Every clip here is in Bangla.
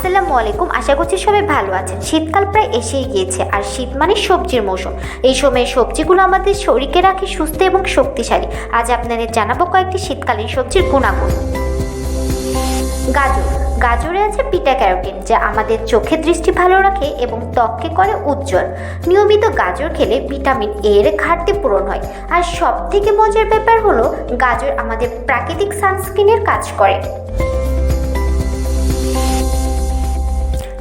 আসসালামু আলাইকুম। আশা করছি সবাই ভালো আছেন। শীতকাল প্রায় এসেই গিয়েছে, আর শীত মানে সবজির মৌসুম। এই সময়ে সবজিগুলো আমাদের শরীরকে রাখে সুস্থ এবং শক্তিশালী। আজ আপনাদের জানাবো কয়েকটি শীতকালীন সবজির গুণাগুণ। গাজর। গাজরে আছে বিটা ক্যারোটিন, যা আমাদের চোখের দৃষ্টি ভালো রাখে এবং ত্বককে করে উজ্জ্বল। নিয়মিত গাজর খেলে ভিটামিন এর ঘাটতি পূরণ হয়। আর সব থেকে মজার ব্যাপার হলো গাজর আমাদের প্রাকৃতিক সানস্ক্রিনের কাজ করে।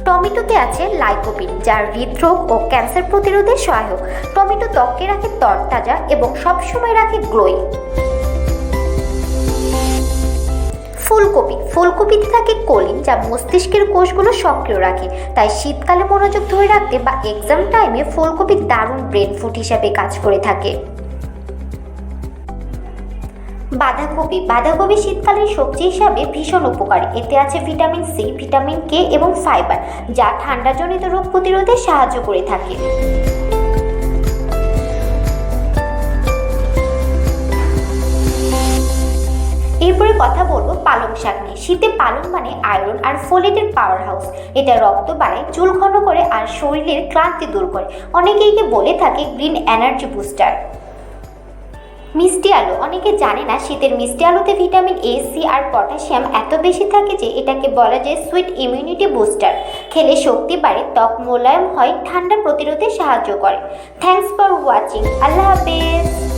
টমেটোতে আছে লাইকোপিন, যা হৃদরোগ ও ক্যান্সার প্রতিরোধে সহায়ক। টমেটো ত্বককে রাখে তরতাজা এবং সবসময় রাখে গ্লোয়িং। ফুলকপিতে থাকে কোলিন, যা মস্তিষ্কের কোষগুলো সক্রিয় রাখে। তাই শীতকালে মনোযোগ ধরে রাখতে বা এক্সাম টাইমে ফুলকপি দারুণ ব্রেন ফুড হিসাবে কাজ করে থাকে। বাঁধাকপি শীতকালীন সবজি হিসাবে ভীষণ উপকারী। এতে আছে ভিটামিন সি, ভিটামিন কে এবং ফাইবার, যা ঠান্ডাজনিত রোগ প্রতিরোধে সাহায্য করে থাকে। এরপরে কথা বলবো পালং শাক নিয়ে। শীতে পালং মানে আয়রন আর ফোলেটের পাওয়ার হাউস। এটা রক্ত বাড়ায়, চুল ঘন করে আর শরীরের ক্লান্তি দূর করে। অনেকেই বলে থাকে গ্রিন এনার্জি বুস্টার। মিষ্টি আলু। অনেকে জানে না শীতের মিষ্টি আলুতে ভিটামিন এ, সি আর পটাশিয়াম এত বেশি থাকে যে এটাকে বলা যায় সুইট ইমিউনিটি বুস্টার। খেলে শক্তি বাড়ে, ত্বক মোলায়েম হয়, ঠান্ডা প্রতিরোধে সাহায্য করে। Thanks for watching. আল্লাহ হাফেজ।